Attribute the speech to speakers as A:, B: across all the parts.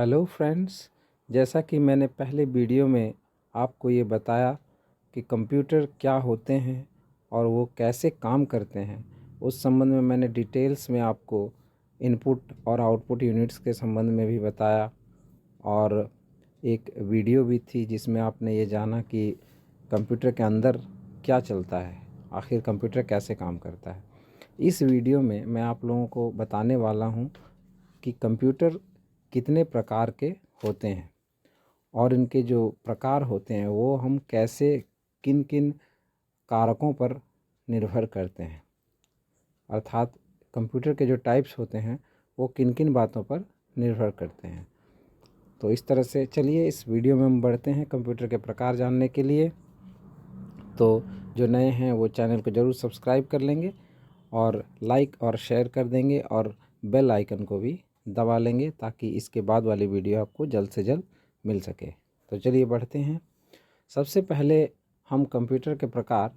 A: Hello friends, जैसा कि मैंने पहले वीडियो में आपको ये बताया कि कंप्यूटर क्या होते हैं और वो कैसे काम करते हैं, उस संबंध में मैंने डिटेल्स में आपको इनपुट और आउटपुट यूनिट्स के संबंध में भी बताया। और एक वीडियो भी थी जिसमें आपने ये जाना कि कंप्यूटर के अंदर क्या चलता है, आखिर कंप्यूटर कैसे काम करता है। इस वीडियो में मैं आप लोगों को बताने वाला हूँ कि कंप्यूटर कितने प्रकार के होते हैं और इनके जो प्रकार होते हैं वो हम कैसे किन किन कारकों पर निर्भर करते हैं, अर्थात कंप्यूटर के जो टाइप्स होते हैं वो किन किन बातों पर निर्भर करते हैं। तो इस तरह से चलिए इस वीडियो में हम बढ़ते हैं कंप्यूटर के प्रकार जानने के लिए। तो जो नए हैं वो चैनल को ज़रूर सब्सक्राइब कर लेंगे और लाइक और शेयर कर देंगे और बेल आइकन को भी दबा लेंगे ताकि इसके बाद वाली वीडियो आपको जल्द से जल्द मिल सके। तो चलिए बढ़ते हैं। सबसे पहले हम कंप्यूटर के प्रकार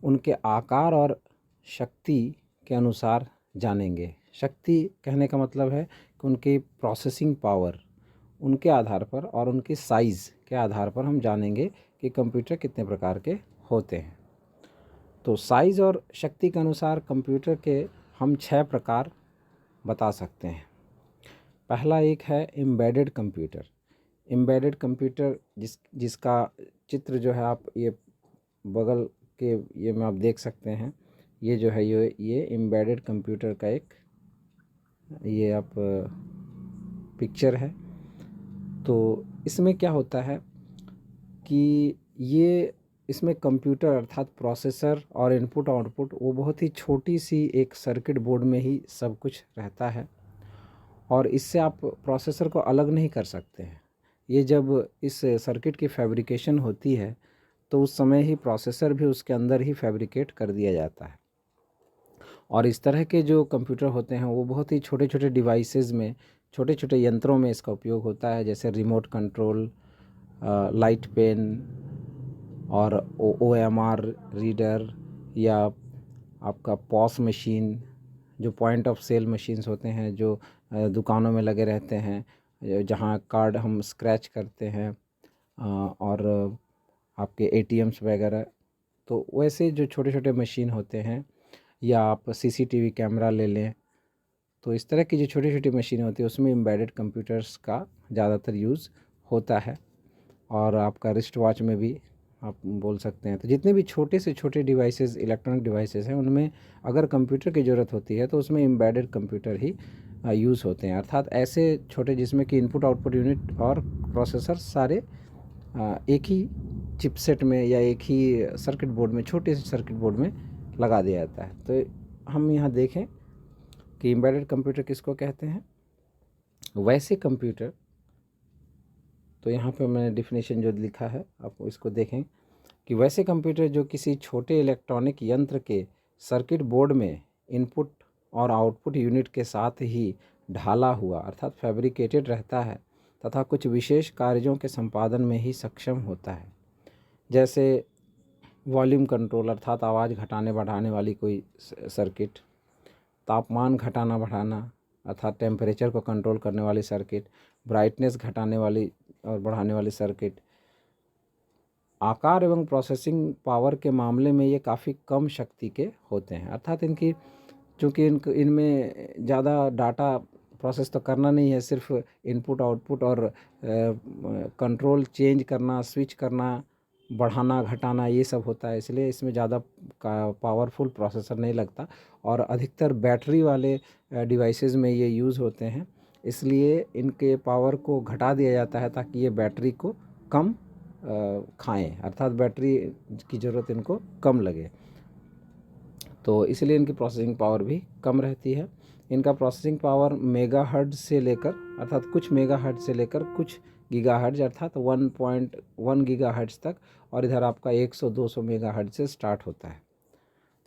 A: उनके आकार और शक्ति के अनुसार जानेंगे। शक्ति कहने का मतलब है कि उनकी प्रोसेसिंग पावर, उनके आधार पर और उनकी साइज़ के आधार पर हम जानेंगे कि कंप्यूटर कितने प्रकार के होते हैं। तो साइज़ और शक्ति के अनुसार कंप्यूटर के हम 6 प्रकार बता सकते हैं। पहला एक है एम्बेडेड कंप्यूटर। एम्बेडेड कंप्यूटर जिसका चित्र जो है आप ये बगल के ये में आप देख सकते हैं। ये जो है ये एम्बेडेड कंप्यूटर का एक ये आप पिक्चर है। तो इसमें क्या होता है कि ये इसमें कंप्यूटर अर्थात प्रोसेसर और इनपुट आउटपुट वो बहुत ही छोटी सी एक सर्किट बोर्ड में ही सब कुछ रहता है और इससे आप प्रोसेसर को अलग नहीं कर सकते हैं। ये जब इस सर्किट की फैब्रिकेशन होती है तो उस समय ही प्रोसेसर भी उसके अंदर ही फैब्रिकेट कर दिया जाता है। और इस तरह के जो कंप्यूटर होते हैं वो बहुत ही छोटे छोटे डिवाइसेस में, छोटे छोटे यंत्रों में इसका उपयोग होता है, जैसे रिमोट कंट्रोल, लाइट पेन और OMR रीडर या आपका पॉस मशीन, जो पॉइंट ऑफ सेल मशीन्स होते हैं जो दुकानों में लगे रहते हैं, जहां कार्ड हम स्क्रैच करते हैं, और आपके ATMs वगैरह। तो वैसे जो छोटे छोटे मशीन होते हैं, या आप CCTV कैमरा ले लें, तो इस तरह की जो छोटी छोटी मशीनें होती है उसमें एम्बेडेड कंप्यूटर्स का ज़्यादातर यूज़ होता है। और आपका रिस्ट वॉच में भी आप बोल सकते हैं। तो जितने भी छोटे से छोटे डिवाइसेस, इलेक्ट्रॉनिक डिवाइसेस हैं, उनमें अगर कंप्यूटर की ज़रूरत होती है तो उसमें एम्बेडेड कंप्यूटर ही यूज़ होते हैं, अर्थात ऐसे छोटे जिसमें कि इनपुट आउटपुट यूनिट और प्रोसेसर सारे एक ही चिपसेट में या एक ही सर्किट बोर्ड में, छोटे से सर्किट बोर्ड में लगा दिया जाता है। तो हम यहाँ देखें कि एम्बेडेड कंप्यूटर किसको कहते हैं। वैसे कंप्यूटर, तो यहाँ पे मैंने डिफिनेशन जो लिखा है आप इसको देखें कि वैसे कंप्यूटर जो किसी छोटे इलेक्ट्रॉनिक यंत्र के सर्किट बोर्ड में इनपुट और आउटपुट यूनिट के साथ ही ढाला हुआ अर्थात फैब्रिकेटेड रहता है तथा कुछ विशेष कार्यों के संपादन में ही सक्षम होता है, जैसे वॉल्यूम कंट्रोल अर्थात आवाज़ घटाने बढ़ाने वाली कोई सर्किट, तापमान घटाना बढ़ाना अर्थात टेम्परेचर को कंट्रोल करने वाली सर्किट, ब्राइटनेस घटाने वाली और बढ़ाने वाली सर्किट। आकार एवं प्रोसेसिंग पावर के मामले में ये काफ़ी कम शक्ति के होते हैं, अर्थात इनकी चूँकि इनमें ज़्यादा डाटा प्रोसेस तो करना नहीं है, सिर्फ इनपुट आउटपुट और कंट्रोल चेंज करना, स्विच करना, बढ़ाना घटाना ये सब होता है, इसलिए इसमें ज़्यादा पावरफुल प्रोसेसर नहीं लगता। और अधिकतर बैटरी वाले डिवाइसेस में ये यूज़ होते हैं, इसलिए इनके पावर को घटा दिया जाता है ताकि ये बैटरी को कम खाएं, अर्थात बैटरी की ज़रूरत इनको कम लगे, तो इसलिए इनकी प्रोसेसिंग पावर भी कम रहती है। इनका प्रोसेसिंग पावर मेगाहर्ट्ज़ से लेकर अर्थात कुछ मेगाहर्ट्ज़ से लेकर कुछ गीगाहर्ट्ज़ अर्थात 1.1 गीगाहर्ट्ज़ तक, और इधर आपका 100-200 मेगाहर्ट्ज़ से स्टार्ट होता है।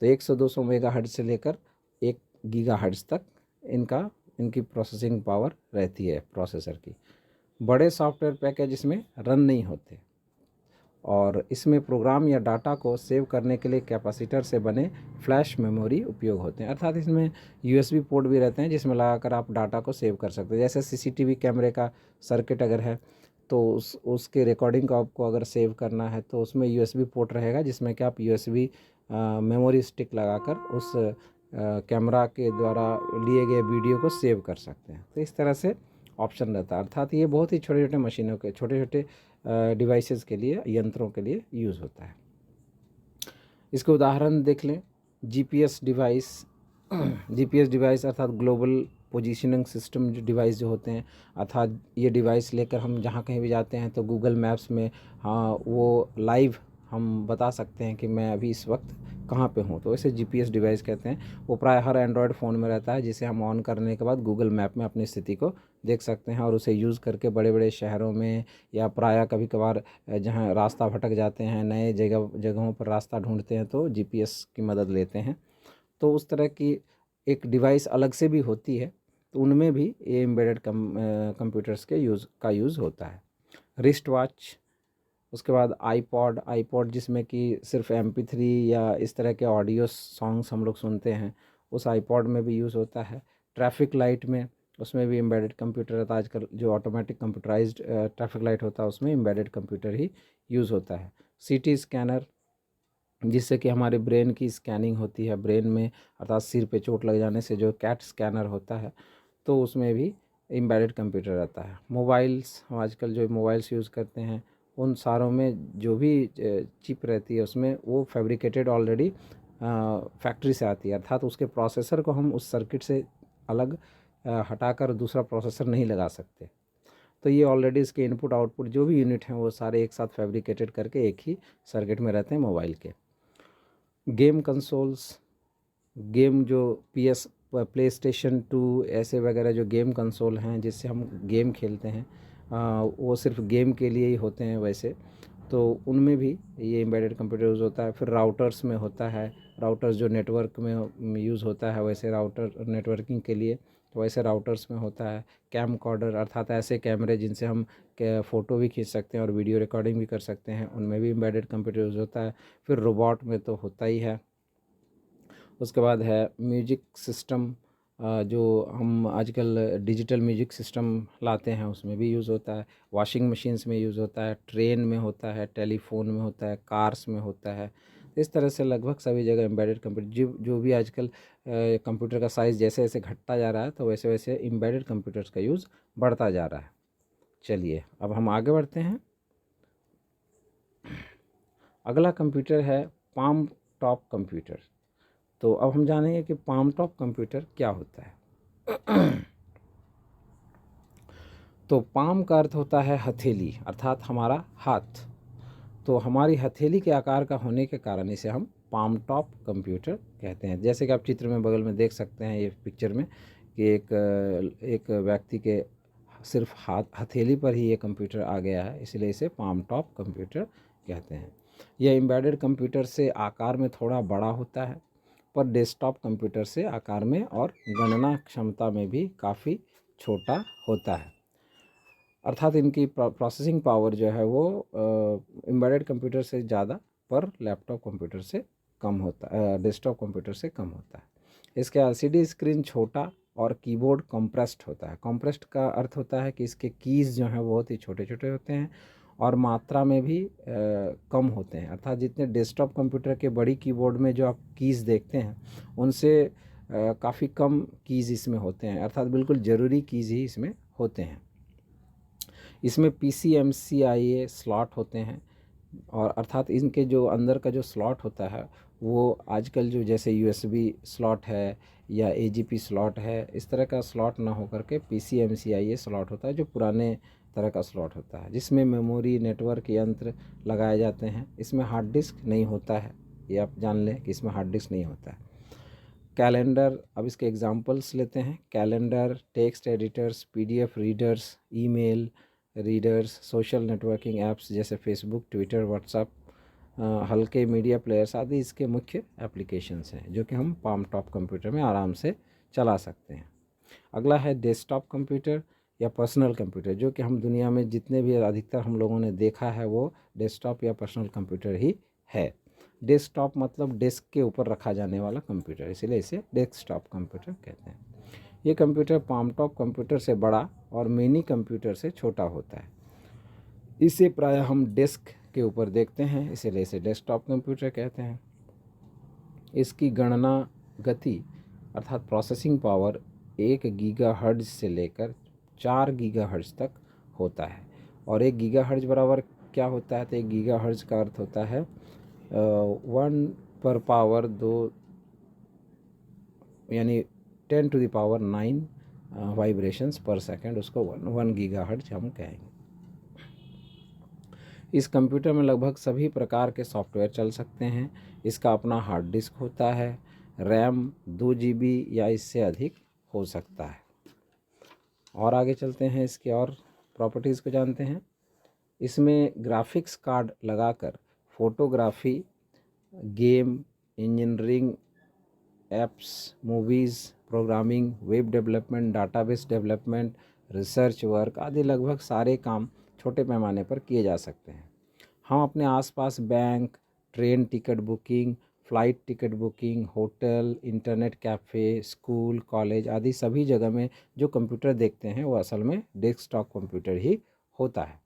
A: तो 100-200 मेगाहर्ट्ज़ से लेकर 1 गीगाहर्ट्ज़ तक इनकी प्रोसेसिंग पावर रहती है प्रोसेसर की। बड़े सॉफ्टवेयर पैकेज इसमें रन नहीं होते और इसमें प्रोग्राम या डाटा को सेव करने के लिए कैपेसिटर से बने फ्लैश मेमोरी उपयोग होते हैं। अर्थात इसमें यूएसबी पोर्ट भी रहते हैं जिसमें लगाकर आप डाटा को सेव कर सकते हैं। जैसे सीसीटीवी कैमरे का सर्किट अगर है तो उसके रिकॉर्डिंग को आपको अगर सेव करना है तो उसमें यूएसबी पोर्ट रहेगा जिसमें कि आप यूएसबी मेमोरी स्टिक लगाकर उस कैमरा के द्वारा लिए गए वीडियो को सेव कर सकते हैं। तो इस तरह से ऑप्शन रहता है। अर्थात ये बहुत ही छोटे छोटे मशीनों के छोटे छोटे डिवाइसेस के लिए, यंत्रों के लिए यूज़ होता है। इसके उदाहरण देख लें। जीपीएस डिवाइस जीपीएस डिवाइस अर्थात ग्लोबल पोजीशनिंग सिस्टम जो डिवाइस जो होते हैं, अर्थात ये डिवाइस लेकर हम जहाँ कहीं भी जाते हैं तो गूगल मैप्स में वो लाइव हम बता सकते हैं कि मैं अभी इस वक्त कहाँ पे हूँ। तो इसे जीपीएस डिवाइस कहते हैं। वो प्राय हर एंड्रॉयड फ़ोन में रहता है जिसे हम ऑन करने के बाद गूगल मैप में अपनी स्थिति को देख सकते हैं और उसे यूज़ करके बड़े बड़े शहरों में या प्रायः कभी कभार जहाँ रास्ता भटक जाते हैं, नए जगहों पर रास्ता ढूंढते हैं तो जीपीएस की मदद लेते हैं। तो उस तरह की एक डिवाइस अलग से भी होती है, तो उनमें भी ये एम्बेडेड कंप्यूटर्स के यूज़ होता है। रिस्ट वॉच, उसके बाद आईपॉड जिसमें कि सिर्फ MP3 या इस तरह के ऑडियो सॉन्ग्स हम लोग सुनते हैं, उस आईपॉड में भी यूज़ होता है। ट्रैफिक लाइट में, उसमें भी एम्बेडेड कंप्यूटर रहता है। आजकल जो ऑटोमेटिक कंप्यूटराइज्ड ट्रैफिक लाइट होता है उसमें एम्बेडेड कंप्यूटर ही यूज़ होता है। CT स्कैनर, जिससे कि हमारे ब्रेन की स्कैनिंग होती है ब्रेन में, अर्थात सिर पे चोट लग जाने से जो कैट स्कैनर होता है तो उसमें भी एम्बेडेड कंप्यूटर रहता है। मोबाइल्स, हम आजकल जो मोबाइल्स यूज़ करते हैं उन सारों में जो भी चिप रहती है उसमें वो फैब्रिकेटेड ऑलरेडी फैक्ट्री से आती है। अर्थात उसके प्रोसेसर को हम उस सर्किट से अलग हटाकर दूसरा प्रोसेसर नहीं लगा सकते। तो ये ऑलरेडी इसके इनपुट आउटपुट जो भी यूनिट हैं वो सारे एक साथ फैब्रिकेटेड करके एक ही सर्किट में रहते हैं मोबाइल के। गेम कंसोल्स, गेम जो प्ले स्टेशन 2 ऐसे वगैरह जो गेम कंसोल हैं जिससे हम गेम खेलते हैं, वो सिर्फ गेम के लिए ही होते हैं वैसे, तो उनमें भी ये एम्बेडेड कंप्यूटर यूज़ होता है। फिर राउटर्स में होता है, राउटर्स जो नेटवर्क में यूज़ होता है वैसे राउटर नेटवर्किंग के लिए, तो वैसे राउटर्स में होता है। कैमकॉर्डर अर्थात ऐसे कैमरे जिनसे हम फ़ोटो भी खींच सकते हैं और वीडियो रिकॉर्डिंग भी कर सकते हैं, उनमें भी एम्बेडेड कंप्यूटर यूज़ होता है। फिर रोबोट में तो होता ही है। उसके बाद है म्यूजिक सिस्टम, जो हम आजकल डिजिटल म्यूजिक सिस्टम लाते हैं उसमें भी यूज़ होता है। वॉशिंग मशीन्स में यूज़ होता है, ट्रेन में होता है, टेलीफोन में होता है, कार्स में होता है। इस तरह से लगभग सभी जगह एम्बेडेड कंप्यूटर जो भी आजकल कंप्यूटर का साइज़ जैसे जैसे घटता जा रहा है तो वैसे वैसे एम्बेडेड कंप्यूटर्स का यूज़ बढ़ता जा रहा है। चलिए अब हम आगे बढ़ते हैं। अगला कंप्यूटर है पाम टॉप कंप्यूटर। तो अब हम जानेंगे कि पाम टॉप कंप्यूटर क्या होता है। तो पाम का अर्थ होता है हथेली, अर्थात हमारा हाथ। तो हमारी हथेली के आकार का होने के कारण इसे हम पाम टॉप कंप्यूटर कहते हैं। जैसे कि आप चित्र में बगल में देख सकते हैं ये पिक्चर में कि एक व्यक्ति के सिर्फ हथेली पर ही ये कंप्यूटर आ गया है, इसलिए इसे पाम टॉप कंप्यूटर कहते हैं। यह एम्बेडेड कंप्यूटर से आकार में थोड़ा बड़ा होता है, पर डेस्कटॉप कंप्यूटर से आकार में और गणना क्षमता में भी काफ़ी छोटा होता है। अर्थात इनकी प्रोसेसिंग पावर जो है वो एम्बेडेड कंप्यूटर से ज़्यादा पर लैपटॉप कंप्यूटर से कम होता है, डेस्कटॉप कंप्यूटर से कम होता है। इसके LCD स्क्रीन छोटा और कीबोर्ड कंप्रेस्ड होता है। कंप्रेस्ड का अर्थ होता है कि इसके कीज़ जो हैं बहुत ही छोटे छोटे होते हैं और मात्रा में भी कम होते हैं। अर्थात जितने डेस्कटॉप कंप्यूटर के बड़ी कीबोर्ड में जो आप कीज़ देखते हैं उनसे काफ़ी कम कीज़ इसमें होते हैं, अर्थात बिल्कुल ज़रूरी कीज़ ही इसमें होते हैं। इसमें PCMCIA स्लॉट होते हैं और अर्थात इनके जो अंदर का जो स्लॉट होता है वो आजकल जो जैसे USB स्लॉट है या AGP स्लॉट है, इस तरह का स्लॉट ना होकर के PCMCIA स्लॉट होता है जो पुराने तरह का स्लॉट होता है, जिसमें मेमोरी नेटवर्क यंत्र लगाए जाते हैं। इसमें हार्ड डिस्क नहीं होता है, ये आप जान लें कि इसमें हार्ड डिस्क नहीं होता है। कैलेंडर, अब इसके एग्जांपल्स लेते हैं। Calendar, text editors, PDF readers, email readers, social networking apps जैसे फेसबुक, ट्विटर, व्हाट्सएप, हल्के मीडिया प्लेयर्स आदि इसके मुख्य एप्लीकेशंस हैं जो कि हम पाम टॉप कंप्यूटर में आराम से चला सकते हैं। अगला है डेस्कटॉप कंप्यूटर। या पर्सनल कंप्यूटर, जो कि हम दुनिया में जितने भी अधिकतर हम लोगों ने देखा है वो डेस्कटॉप या पर्सनल कंप्यूटर ही है। डेस्कटॉप मतलब डेस्क के ऊपर रखा जाने वाला कंप्यूटर, इसलिए इसे डेस्कटॉप कंप्यूटर कहते हैं। ये कंप्यूटर पामटॉप कंप्यूटर से बड़ा और मिनी कंप्यूटर से छोटा होता है। इसे प्रायः हम डेस्क के ऊपर देखते हैं, इसीलिए इसे डेस्कटॉप कंप्यूटर कहते हैं। इसकी गणना गति अर्थात प्रोसेसिंग पावर 1 गीगाहर्ट्ज़ से लेकर 4 गीगाहर्ट्ज़ तक होता है। और 1 गीगाहर्ट्ज़ बराबर क्या होता है, तो 1 गीगाहर्ट्ज़ का अर्थ होता है 1/2 यानी 10⁹ वाइब्रेशंस पर सेकेंड, उसको 1 गीगाहर्ट्ज़ हम कहेंगे। इस कंप्यूटर में लगभग सभी प्रकार के सॉफ्टवेयर चल सकते हैं। इसका अपना हार्ड डिस्क होता है। रैम 2 GB या इससे अधिक हो सकता है। और आगे चलते हैं, इसके और प्रॉपर्टीज़ को जानते हैं। इसमें ग्राफिक्स कार्ड लगाकर photography, game, engineering, apps, movies, programming, web development, database development, research work आदि लगभग सारे काम छोटे पैमाने पर किए जा सकते हैं। हम अपने आसपास bank, train ticket booking, flight ticket booking, hotel, internet cafe, school, college आदि सभी जगह में जो कंप्यूटर देखते हैं वो असल में डेस्कटॉप कंप्यूटर ही होता है।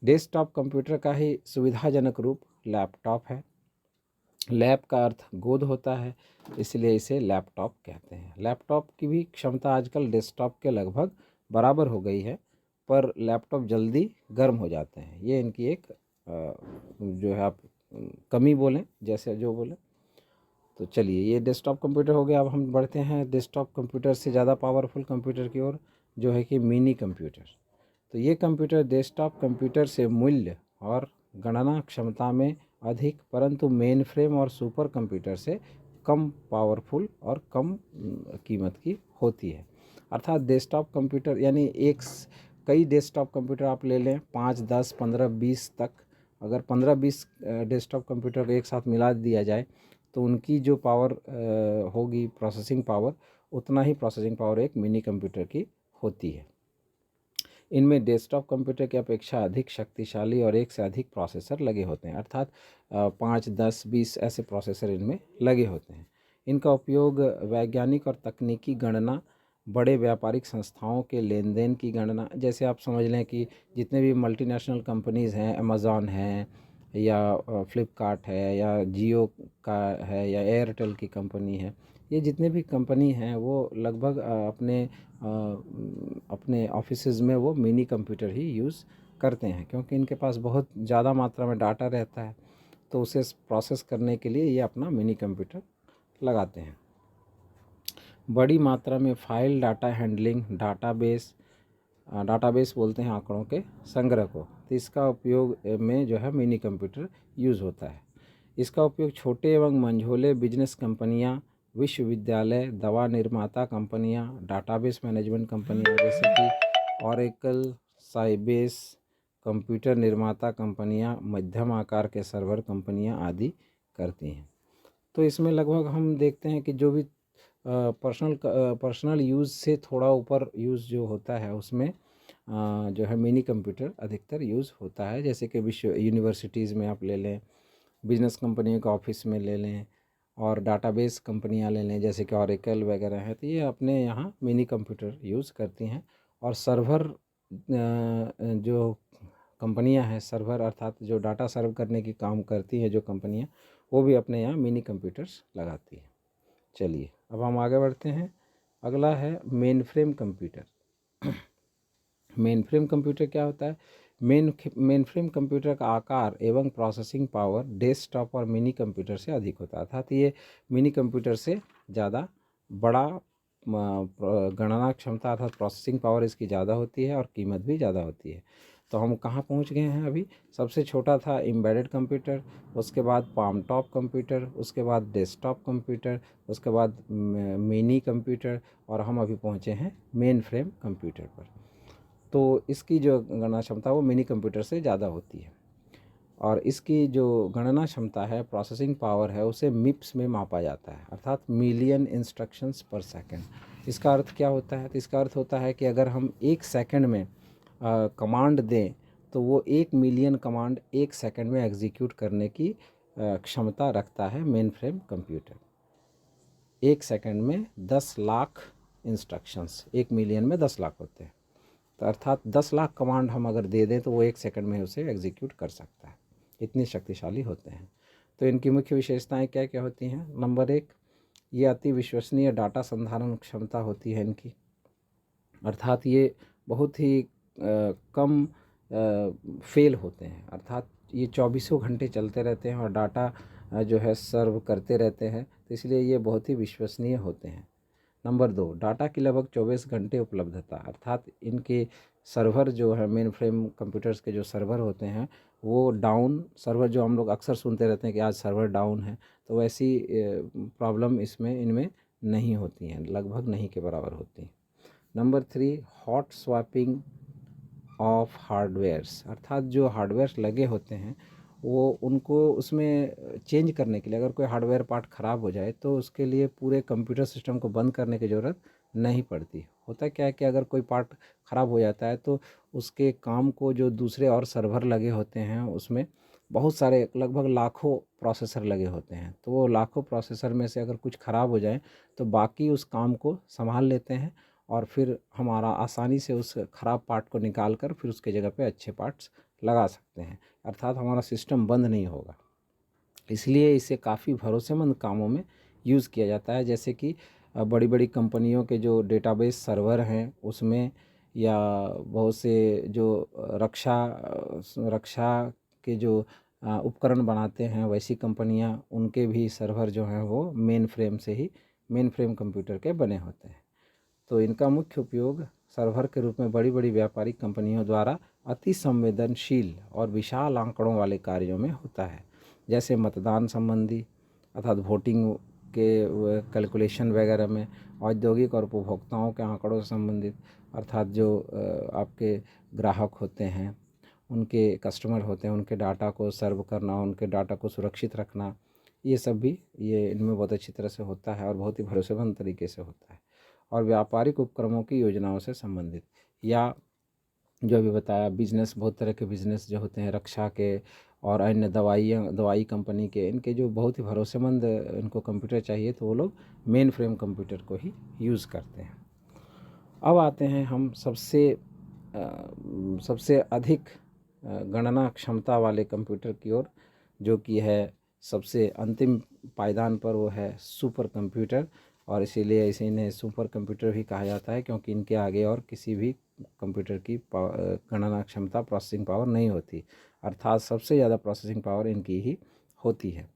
A: डेस्कटॉप कंप्यूटर का ही सुविधाजनक रूप लैपटॉप है। लैप का अर्थ गोद होता है, इसलिए इसे लैपटॉप कहते हैं। लैपटॉप की भी क्षमता आजकल डेस्कटॉप के लगभग बराबर हो गई है, पर लैपटॉप जल्दी गर्म हो जाते हैं। ये इनकी एक जो है आप कमी बोलें, जैसे जो बोलें। तो चलिए, ये डेस्कटॉप कंप्यूटर हो गया। अब हम बढ़ते हैं डेस्कटॉप कंप्यूटर से ज़्यादा पावरफुल कंप्यूटर की ओर, जो है कि मिनी कंप्यूटर। तो ये कंप्यूटर डेस्कटॉप कंप्यूटर से मूल्य और गणना क्षमता में अधिक, परंतु मेन फ्रेम और सुपर कंप्यूटर से कम पावरफुल और कम कीमत की होती है। अर्थात डेस्कटॉप कंप्यूटर यानी कई डेस्कटॉप कंप्यूटर आप ले लें, 5, 10, 15, 20 तक। अगर 15-20 डेस्कटॉप कंप्यूटर को एक साथ मिला दिया जाए तो उनकी जो पावर होगी, प्रोसेसिंग पावर, उतना ही प्रोसेसिंग पावर एक मिनी कंप्यूटर की होती है। इनमें डेस्कटॉप कंप्यूटर की अपेक्षा अधिक शक्तिशाली और एक से अधिक प्रोसेसर लगे होते हैं, अर्थात 5, 10, 20 ऐसे प्रोसेसर इनमें लगे होते हैं। इनका उपयोग वैज्ञानिक और तकनीकी गणना, बड़े व्यापारिक संस्थाओं के लेन देन की गणना, जैसे आप समझ लें कि जितने भी मल्टीनेशनल कंपनीज़ हैं, अमेज़ॉन है या फ्लिपकार्ट है या जियो का है या एयरटेल की कंपनी है, ये जितने भी कंपनी हैं वो लगभग अपने ऑफिसेज़ में वो मिनी कंप्यूटर ही यूज़ करते हैं, क्योंकि इनके पास बहुत ज़्यादा मात्रा में डाटा रहता है, तो उसे प्रोसेस करने के लिए ये अपना मिनी कंप्यूटर लगाते हैं। बड़ी मात्रा में फाइल डाटा हैंडलिंग, डाटाबेस बोलते हैं आंकड़ों के संग्रह को, तो इसका उपयोग में जो है मिनी कंप्यूटर यूज़ होता है। इसका उपयोग छोटे एवं मंझोले बिजनेस कंपनियां, विश्वविद्यालय, दवा निर्माता कंपनियां, डाटाबेस मैनेजमेंट कंपनियां जैसे कि ओरेकल, साइबेस, कंप्यूटर निर्माता कंपनियां, मध्यम आकार के सर्वर कंपनियां आदि करती हैं। तो इसमें लगभग हम देखते हैं कि जो भी पर्सनल यूज़ से थोड़ा ऊपर यूज़ जो होता है उसमें जो है मिनी कंप्यूटर अधिकतर यूज़ होता है। जैसे कि विश्व यूनिवर्सिटीज़ में आप ले लें, बिजनेस कंपनियों का ऑफिस में ले लें, और डाटाबेस कंपनियां ले लें जैसे कि ओरेकल वगैरह है, तो ये अपने यहाँ मिनी कंप्यूटर यूज़ करती हैं। और सर्वर जो कंपनियां हैं, सर्वर अर्थात जो डाटा सर्व करने की काम करती हैं जो कंपनियां, वो भी अपने यहाँ मिनी कंप्यूटर्स लगाती हैं। चलिए, अब हम आगे बढ़ते हैं। अगला है main frame computer. Main frame computer क्या होता है? मेन फ्रेम कंप्यूटर का आकार एवं प्रोसेसिंग पावर डेस्कटॉप और मिनी कंप्यूटर से अधिक होता है, अर्थात ये मिनी कंप्यूटर से ज़्यादा बड़ा गणना क्षमता अर्थात प्रोसेसिंग पावर इसकी ज़्यादा होती है और कीमत भी ज़्यादा होती है। तो हम कहाँ पहुँच गए हैं अभी? सबसे छोटा था एम्बेडेड कंप्यूटर, उसके बाद पाम टॉप कंप्यूटर, उसके बाद डेस्कटॉप कंप्यूटर, उसके बाद मिनी कंप्यूटर, और हम अभी पहुँचे हैं मेन फ्रेम कंप्यूटर पर। तो इसकी जो गणना क्षमता वो मिनी कंप्यूटर से ज़्यादा होती है, और इसकी जो गणना क्षमता है, प्रोसेसिंग पावर है, उसे मिप्स में मापा जाता है, अर्थात मिलियन इंस्ट्रक्शंस पर सेकंड। इसका अर्थ क्या होता है? तो इसका अर्थ होता है कि अगर हम 1 सेकंड में कमांड दें तो वो 1 मिलियन कमांड 1 सेकंड में एग्जीक्यूट करने की क्षमता रखता है मेन फ्रेम कंप्यूटर। 1 सेकंड में 10 लाख इंस्ट्रक्शंस, 1 मिलियन में 10 लाख होते हैं, तो अर्थात 10 लाख कमांड हम अगर दे दें तो वो 1 सेकंड में उसे एग्जीक्यूट कर सकता है। इतनी शक्तिशाली होते हैं। तो इनकी मुख्य विशेषताएं क्या क्या होती हैं? नंबर 1, ये अति विश्वसनीय डाटा संधारण क्षमता होती है इनकी, अर्थात ये बहुत ही कम फेल होते हैं, अर्थात ये 24 घंटे चलते रहते हैं और डाटा जो है सर्व करते रहते हैं, तो इसलिए ये बहुत ही विश्वसनीय होते हैं। नंबर 2, डाटा की लगभग 24 घंटे उपलब्धता, अर्थात इनके सर्वर जो है मेन फ्रेम कंप्यूटर्स के जो सर्वर होते हैं वो डाउन सर्वर, जो हम लोग अक्सर सुनते रहते हैं कि आज सर्वर डाउन है, तो वैसी प्रॉब्लम इनमें नहीं होती हैं, लगभग नहीं के बराबर होती हैं। Number 3, hot swapping of hardwares, अर्थात जो हार्डवेयर्स लगे होते हैं वो उनको उसमें चेंज करने के लिए, अगर कोई हार्डवेयर पार्ट ख़राब हो जाए तो उसके लिए पूरे कंप्यूटर सिस्टम को बंद करने की ज़रूरत नहीं पड़ती। होता क्या है कि अगर कोई पार्ट ख़राब हो जाता है तो उसके काम को जो दूसरे और सर्वर लगे होते हैं उसमें बहुत सारे, लगभग लाखों प्रोसेसर लगे होते हैं, तो वो लाखों प्रोसेसर में से अगर कुछ ख़राब हो जाए तो बाकी उस काम को संभाल लेते हैं और फिर हमारा आसानी से उस ख़राब पार्ट को निकाल कर फिर उसके जगह पे अच्छे पार्ट्स लगा सकते हैं, अर्थात हमारा सिस्टम बंद नहीं होगा। इसलिए इसे काफ़ी भरोसेमंद कामों में यूज़ किया जाता है, जैसे कि बड़ी बड़ी कंपनियों के जो डेटाबेस सर्वर हैं उसमें, या बहुत से जो रक्षा के जो उपकरण बनाते हैं वैसी कंपनियां, उनके भी सर्वर जो हैं वो मेन फ्रेम कंप्यूटर के बने होते हैं। तो इनका मुख्य उपयोग सर्वर के रूप में बड़ी बड़ी व्यापारिक कंपनियों द्वारा अति संवेदनशील और विशाल आंकड़ों वाले कार्यों में होता है, जैसे मतदान संबंधी, अर्थात वोटिंग के कैलकुलेशन वगैरह में, औद्योगिक और उपभोक्ताओं के आंकड़ों से संबंधित, अर्थात जो आपके ग्राहक होते हैं, उनके कस्टमर होते हैं, उनके डाटा को सर्व करना, उनके डाटा को सुरक्षित रखना, ये सब भी ये इनमें बहुत अच्छी तरह से होता है और बहुत ही भरोसेमंद तरीके से होता है। और व्यापारिक उपक्रमों की योजनाओं से संबंधित, या जो अभी बताया बिजनेस, बहुत तरह के बिजनेस जो होते हैं रक्षा के और अन्य दवाई कंपनी के, इनके जो बहुत ही भरोसेमंद इनको कंप्यूटर चाहिए तो वो लोग मेन फ्रेम कंप्यूटर को ही यूज़ करते हैं। अब आते हैं हम सबसे अधिक गणना क्षमता वाले कंप्यूटर की ओर, जो कि है सबसे अंतिम पायदान पर, वो है सुपर कंप्यूटर। और इसीलिए इन्हें सुपर कंप्यूटर भी कहा जाता है, क्योंकि इनके आगे और किसी भी कंप्यूटर की गणना क्षमता, प्रोसेसिंग पावर नहीं होती, अर्थात सबसे ज़्यादा प्रोसेसिंग पावर इनकी ही होती है।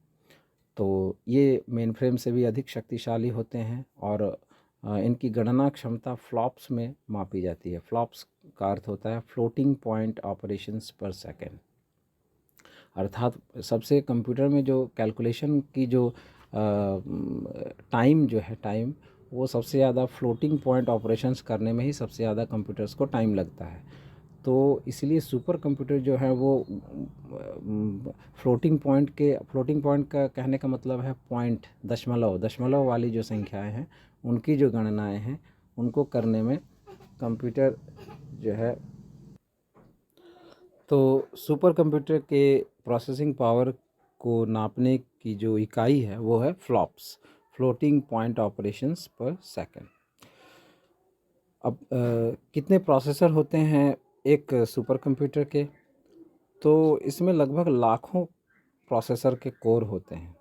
A: तो ये मेन फ्रेम से भी अधिक शक्तिशाली होते हैं और इनकी गणना क्षमता फ्लॉप्स में मापी जाती है। फ्लॉप्स का अर्थ होता है फ्लोटिंग पॉइंट ऑपरेशंस पर सेकेंड, अर्थात सबसे कंप्यूटर में जो कैलकुलेशन की जो टाइम वो सबसे ज़्यादा फ्लोटिंग पॉइंट ऑपरेशंस करने में ही सबसे ज़्यादा कंप्यूटर्स को टाइम लगता है। तो इसलिए सुपर कंप्यूटर जो है वो फ्लोटिंग पॉइंट का कहने का मतलब है पॉइंट, दशमलव वाली जो संख्याएं हैं उनकी जो गणनाएं हैं उनको करने में कंप्यूटर जो है, तो सुपर कंप्यूटर के प्रोसेसिंग पावर को नापने की जो इकाई है वो है फ्लॉप्स, फ्लोटिंग पॉइंट ऑपरेशंस पर सेकंड। अब कितने प्रोसेसर होते हैं एक सुपर कंप्यूटर के? तो इसमें लगभग लाखों प्रोसेसर के कोर होते हैं,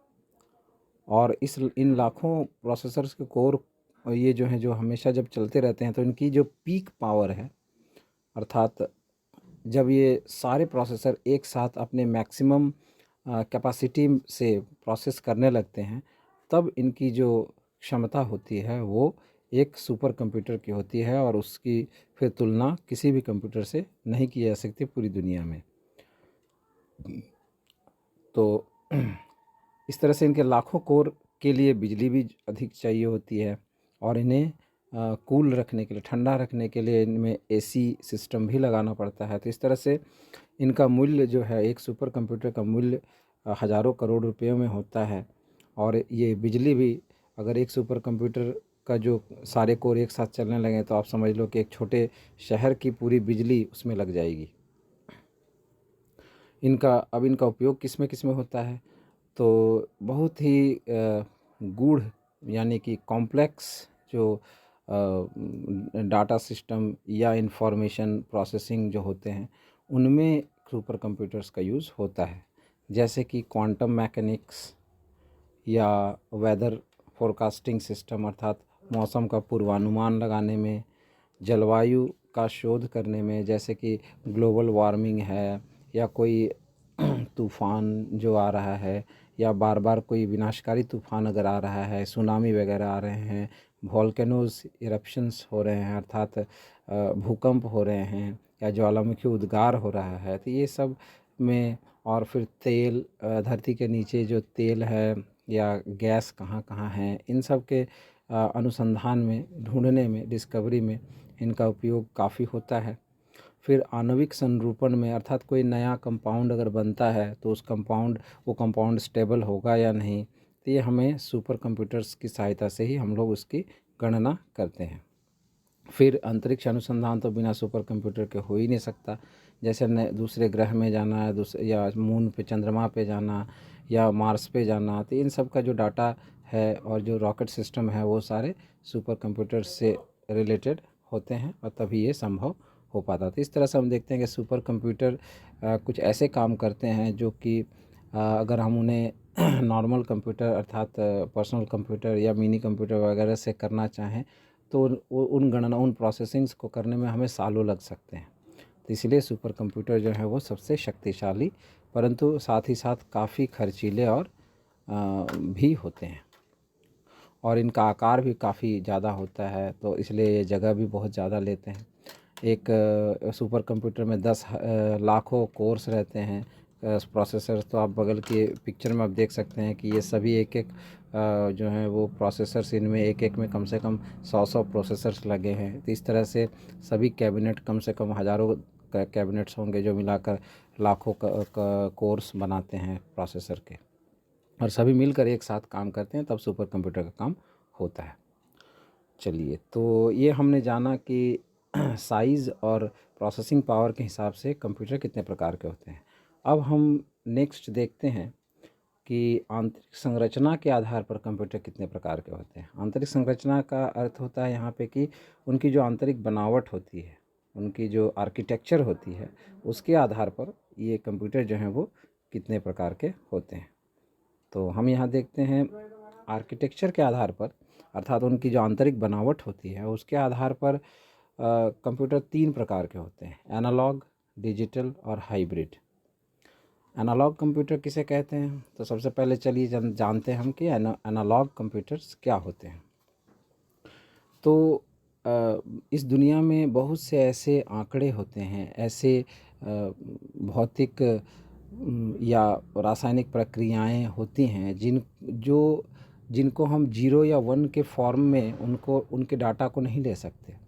A: और इन लाखों प्रोसेसर्स के कोर ये जो हैं जो हमेशा जब चलते रहते हैं तो इनकी जो पीक पावर है, अर्थात जब ये सारे प्रोसेसर एक साथ अपने मैक्सिमम कैपेसिटी से प्रोसेस करने लगते हैं, तब इनकी जो क्षमता होती है वो एक सुपर कंप्यूटर की होती है, और उसकी फिर तुलना किसी भी कंप्यूटर से नहीं की जा सकती पूरी दुनिया में। तो इस तरह से इनके लाखों कोर के लिए बिजली भी अधिक चाहिए होती है, और इन्हें कूल रखने के लिए, ठंडा रखने के लिए इनमें एसी सिस्टम भी लगाना पड़ता है। तो इस तरह से इनका मूल्य जो है, एक सुपर कंप्यूटर का मूल्य हज़ारों करोड़ रुपयों में होता है। और ये बिजली भी, अगर एक सुपर कंप्यूटर का जो सारे कोर एक साथ चलने लगे तो आप समझ लो कि एक छोटे शहर की पूरी बिजली उसमें लग जाएगी। इनका उपयोग किस में होता है, तो बहुत ही गूढ़ यानी कि कॉम्प्लेक्स जो डाटा सिस्टम या इंफॉर्मेशन प्रोसेसिंग जो होते हैं उनमें सुपर कंप्यूटर्स का यूज़ होता है। जैसे कि क्वांटम मैकेनिक्स या वेदर फोरकास्टिंग सिस्टम अर्थात मौसम का पूर्वानुमान लगाने में, जलवायु का शोध करने में, जैसे कि ग्लोबल वार्मिंग है या कोई तूफ़ान जो आ रहा है या बार बार कोई विनाशकारी तूफ़ान अगर आ रहा है, सुनामी वगैरह आ रहे हैं, वॉल्केनोज इरप्शंस हो रहे हैं अर्थात भूकंप हो रहे हैं या ज्वालामुखी उद्गार हो रहा है, तो ये सब में, और फिर तेल धरती के नीचे जो तेल है या गैस कहाँ कहाँ है, इन सब के अनुसंधान में, ढूंढने में, डिस्कवरी में इनका उपयोग काफ़ी होता है। फिर आणविक संरूपण में अर्थात कोई नया कंपाउंड अगर बनता है तो वो कंपाउंड स्टेबल होगा या नहीं, तो ये हमें सुपर कंप्यूटर्स की सहायता से ही हम लोग उसकी गणना करते हैं। फिर अंतरिक्ष अनुसंधान तो बिना सुपर कंप्यूटर के हो ही नहीं सकता। जैसे दूसरे ग्रह में जाना है, या मून पे, चंद्रमा पे जाना या मार्स पे जाना, तो इन सब का जो डाटा है और जो रॉकेट सिस्टम है वो सारे सुपर कंप्यूटर से रिलेटेड होते हैं और तभी ये संभव हो पाता। तो इस तरह से हम देखते हैं कि सुपर कंप्यूटर कुछ ऐसे काम करते हैं जो कि अगर हम उन्हें नॉर्मल कंप्यूटर अर्थात पर्सनल कंप्यूटर या मिनी कंप्यूटर वगैरह से करना चाहें तो उन प्रोसेसिंग्स को करने में हमें सालों लग सकते हैं। तो इसलिए सुपर कंप्यूटर जो है वो सबसे शक्तिशाली परंतु साथ ही साथ काफ़ी खर्चीले और भी होते हैं और इनका आकार भी काफ़ी ज़्यादा होता है, तो इसलिए ये जगह भी बहुत ज़्यादा लेते हैं। एक सुपर कंप्यूटर में 10 लाखों कोर्स रहते हैं प्रोसेसर, तो आप बगल के पिक्चर में आप देख सकते हैं कि ये सभी एक एक जो हैं वो प्रोसेसर्स, इनमें एक एक में कम से कम 100 प्रोसेसर्स लगे हैं। तो इस तरह से सभी कैबिनेट, कम से कम हज़ारों कैबिनेट्स होंगे जो मिलाकर लाखों का कोर्स बनाते हैं प्रोसेसर के, और सभी मिलकर एक साथ काम करते हैं, तब सुपर कंप्यूटर का काम होता है। चलिए, तो ये हमने जाना कि साइज़ और प्रोसेसिंग पावर के हिसाब से कंप्यूटर कितने प्रकार के होते हैं। अब हम नेक्स्ट देखते हैं कि आंतरिक संरचना के आधार पर कंप्यूटर कितने प्रकार के होते हैं। आंतरिक संरचना का अर्थ होता है यहाँ पे कि उनकी जो आंतरिक बनावट होती है, उनकी जो आर्किटेक्चर होती है, उसके आधार पर ये कंप्यूटर जो हैं वो कितने प्रकार के होते हैं। तो हम यहाँ देखते हैं आर्किटेक्चर के आधार पर अर्थात उनकी जो आंतरिक बनावट होती है उसके आधार पर कंप्यूटर 3 प्रकार के होते हैं: एनालॉग, डिजिटल और हाइब्रिड। एनालॉग कंप्यूटर किसे कहते हैं, तो सबसे पहले चलिए जानते हैं हम कि एनालॉग कंप्यूटर्स क्या होते हैं। तो इस दुनिया में बहुत से ऐसे आंकड़े होते हैं, ऐसे भौतिक या रासायनिक प्रक्रियाएं होती हैं जिनको हम 0 या 1 के फॉर्म में उनके डाटा को नहीं ले सकते।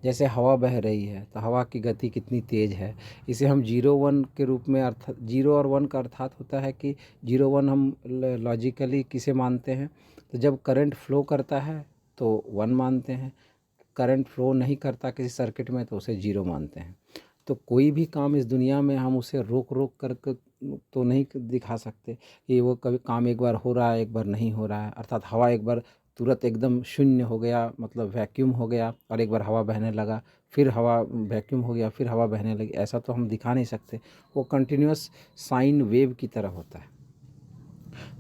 A: जैसे हवा बह रही है तो हवा की गति कितनी तेज़ है, इसे हम 0-1 के रूप में, अर्थ 0 और 1 का अर्थात होता है कि 0-1 हम लॉजिकली किसे मानते हैं, तो जब करंट फ्लो करता है तो 1 मानते हैं, करंट फ्लो नहीं करता किसी सर्किट में तो उसे 0 मानते हैं। तो कोई भी काम इस दुनिया में हम उसे रोक कर तो नहीं दिखा सकते कि वो कभी काम एक बार हो रहा है, एक बार नहीं हो रहा है। अर्थात हवा एक बार तुरंत एकदम शून्य हो गया, मतलब वैक्यूम हो गया, और एक बार हवा बहने लगा, फिर हवा वैक्यूम हो गया, फिर हवा बहने लगी, ऐसा तो हम दिखा नहीं सकते। वो कंटिन्यूअस साइन वेव की तरह होता है।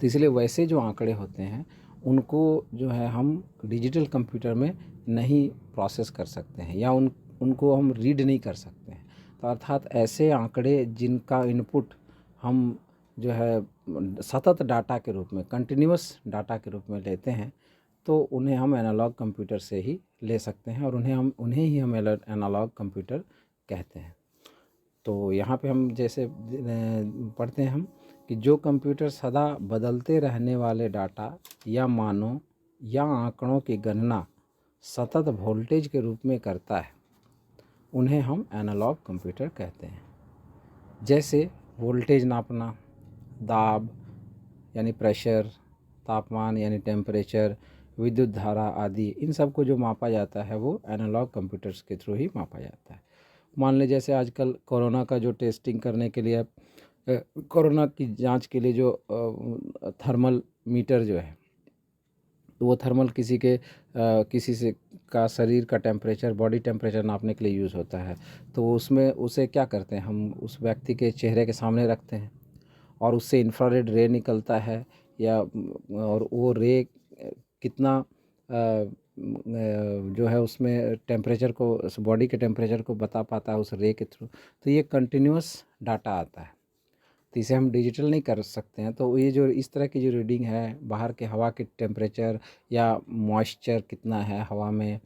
A: तो इसलिए वैसे जो आंकड़े होते हैं उनको जो है हम डिजिटल कंप्यूटर में नहीं प्रोसेस कर सकते हैं या उनको हम रीड नहीं कर सकते हैं। तो अर्थात ऐसे आंकड़े जिनका इनपुट हम जो है सतत डाटा के रूप में, कंटिन्यूअस डाटा के रूप में लेते हैं, तो उन्हें हम एनालॉग कंप्यूटर से ही ले सकते हैं और उन्हें ही हम एनालॉग कंप्यूटर कहते हैं। तो यहाँ पे हम जैसे पढ़ते हैं हम कि जो कंप्यूटर सदा बदलते रहने वाले डाटा या मानों या आंकड़ों की गणना सतत वोल्टेज के रूप में करता है, उन्हें हम एनालॉग कंप्यूटर कहते हैं। जैसे वोल्टेज नापना, दाब यानी प्रेशर, तापमान यानी टेम्परेचर, विद्युत धारा आदि, इन सब को जो मापा जाता है वो एनालॉग कंप्यूटर्स के थ्रू ही मापा जाता है। मान लें जैसे आजकल कोरोना का जो टेस्टिंग करने के लिए कोरोना की जांच के लिए जो थर्मल मीटर जो है, तो वो थर्मल किसी से का शरीर का टेम्परेचर, बॉडी टेम्परेचर नापने के लिए यूज़ होता है। तो उसमें उसे क्या करते हैं, हम उस व्यक्ति के चेहरे के सामने रखते हैं और उससे इंफ्रारेड रे निकलता है, या और वो रे कितना जो है उसमें टेम्परेचर को, बॉडी के टेम्परेचर को बता पाता है उस रे के थ्रू। तो ये कंटिन्यूस डाटा आता है, तो इसे हम डिजिटल नहीं कर सकते हैं। तो ये जो इस तरह की जो रीडिंग है, बाहर के हवा के टेम्परेचर या मॉइस्चर कितना है हवा में,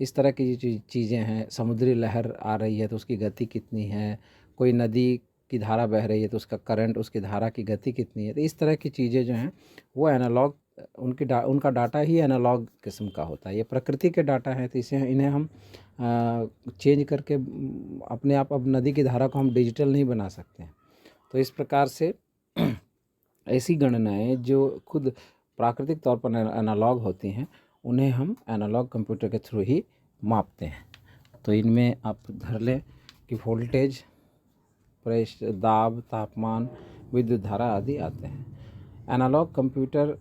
A: इस तरह की जो चीज़ें हैं, समुद्री लहर आ रही है तो उसकी गति कितनी है, कोई नदी की धारा बह रही है तो उसका करंट, उसकी धारा की गति कितनी है, तो इस तरह की चीज़ें जो हैं वो एनालॉग, उनका डाटा ही एनालॉग किस्म का होता है। ये प्रकृति के डाटा हैं, तो इसे इन्हें हम चेंज करके अपने आप, अब नदी की धारा को हम डिजिटल नहीं बना सकते हैं। तो इस प्रकार से ऐसी गणनाएं जो खुद प्राकृतिक तौर पर एनालॉग होती हैं, उन्हें हम एनालॉग कंप्यूटर के थ्रू ही मापते हैं। तो इनमें आप धर लें कि वोल्टेज, प्रेशर, दाब, तापमान, विद्युत धारा आदि आते हैं। एनालॉग कंप्यूटर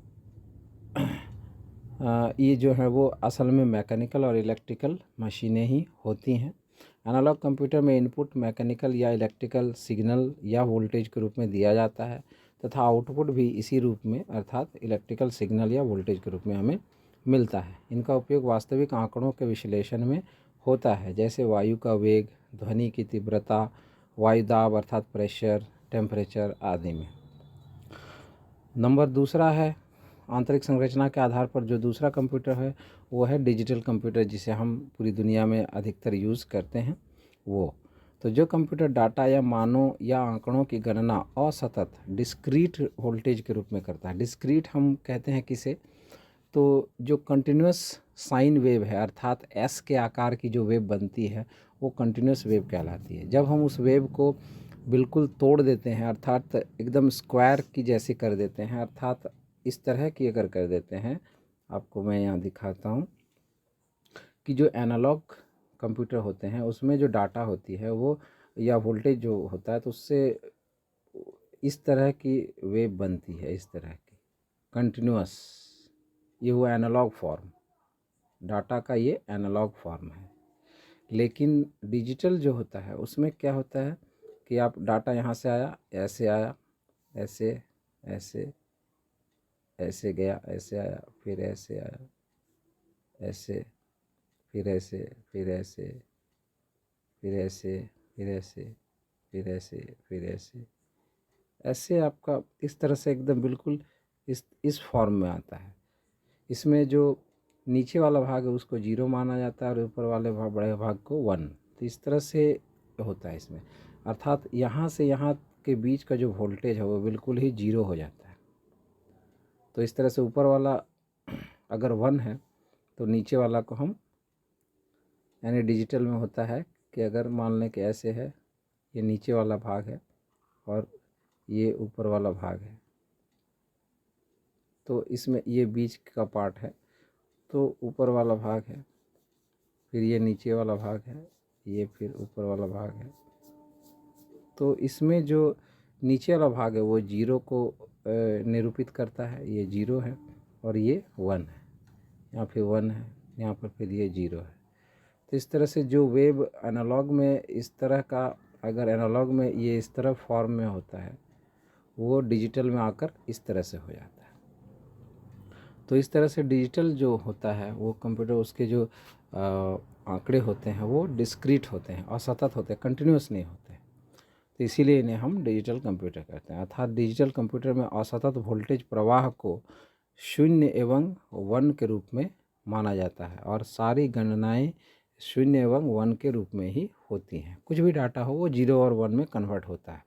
A: ये जो है वो असल में मैकेनिकल और इलेक्ट्रिकल मशीनें ही होती हैं। एनालॉग कंप्यूटर में इनपुट मैकेनिकल या इलेक्ट्रिकल सिग्नल या वोल्टेज के रूप में दिया जाता है तथा आउटपुट भी इसी रूप में, अर्थात इलेक्ट्रिकल सिग्नल या वोल्टेज के रूप में हमें मिलता है। इनका उपयोग वास्तविक आंकड़ों के विश्लेषण में होता है, जैसे वायु का वेग, ध्वनि की तीव्रता, वायु दाब अर्थात प्रेशर, टेम्परेचर आदि में। नंबर दूसरा है, आंतरिक संरचना के आधार पर जो दूसरा कंप्यूटर है वो है डिजिटल कंप्यूटर, जिसे हम पूरी दुनिया में अधिकतर यूज़ करते हैं वो। तो जो कंप्यूटर डाटा या मानों या आंकड़ों की गणना असतत डिस्क्रीट वोल्टेज के रूप में करता है। डिस्क्रीट हम कहते हैं किसे, तो जो कंटिन्यूस साइन वेव है, अर्थात एस के आकार की जो वेव बनती है वो कंटिन्यूस वेव कहलाती है। जब हम उस वेव को बिल्कुल तोड़ देते हैं, अर्थात एकदम स्क्वायर की जैसी कर देते हैं, अर्थात इस तरह की अगर कर देते हैं, आपको मैं यहाँ दिखाता हूँ कि जो एनालॉग कंप्यूटर होते हैं उसमें जो डाटा होती है वो, या वोल्टेज जो होता है, तो उससे इस तरह की वेव बनती है, इस तरह की कंटिन्यूअस। ये हुआ एनालॉग फॉर्म, डाटा का ये एनालॉग फॉर्म है। लेकिन डिजिटल जो होता है उसमें क्या होता है कि आप डाटा यहाँ से आया, आया, ऐसे ऐसे ऐसे गया, ऐसे आया, फिर ऐसे आया, ऐसे, फिर ऐसे, फिर ऐसे, फिर ऐसे, फिर ऐसे, फिर ऐसे, फिर ऐसे, ऐसे आपका इस तरह से एकदम बिल्कुल इस फॉर्म में आता है। इसमें जो नीचे वाला भाग है उसको 0 माना जाता है और ऊपर वाले बड़े भाग को 1। तो इस तरह से होता है इसमें, अर्थात यहाँ से यहाँ के बीच का जो वोल्टेज है वो बिल्कुल ही 0 हो जाता है। तो इस तरह से ऊपर वाला अगर 1 है तो नीचे वाला को हम, यानी डिजिटल में होता है कि अगर मान लें कि ऐसे है, ये नीचे वाला भाग है और ये ऊपर वाला भाग है, तो इसमें ये बीच का पार्ट है, तो ऊपर वाला भाग है, फिर ये नीचे वाला भाग है, ये फिर ऊपर वाला भाग है। तो इसमें जो नीचे वाला भाग है वो 0 को निरूपित करता है, ये 0 है और ये 1 है, यहाँ फिर 1 है, यहाँ पर फिर ये 0 है। तो इस तरह से जो वेव एनालॉग में इस तरह का, अगर एनालॉग में ये इस तरह फॉर्म में होता है, वो डिजिटल में आकर इस तरह से हो जाता है। तो इस तरह से डिजिटल जो होता है वो कंप्यूटर, उसके जो आंकड़े होते हैं वो डिस्क्रीट होते हैं, असतत होते हैं, कंटिन्यूस नहीं होते। तो इसीलिए इन्हें हम डिजिटल कंप्यूटर कहते हैं। अर्थात डिजिटल कंप्यूटर में असतत वोल्टेज प्रवाह को 0 एवं 1 के रूप में माना जाता है और सारी गणनाएं 0 एवं 1 के रूप में ही होती हैं। कुछ भी डाटा हो वो 0 और 1 में कन्वर्ट होता है।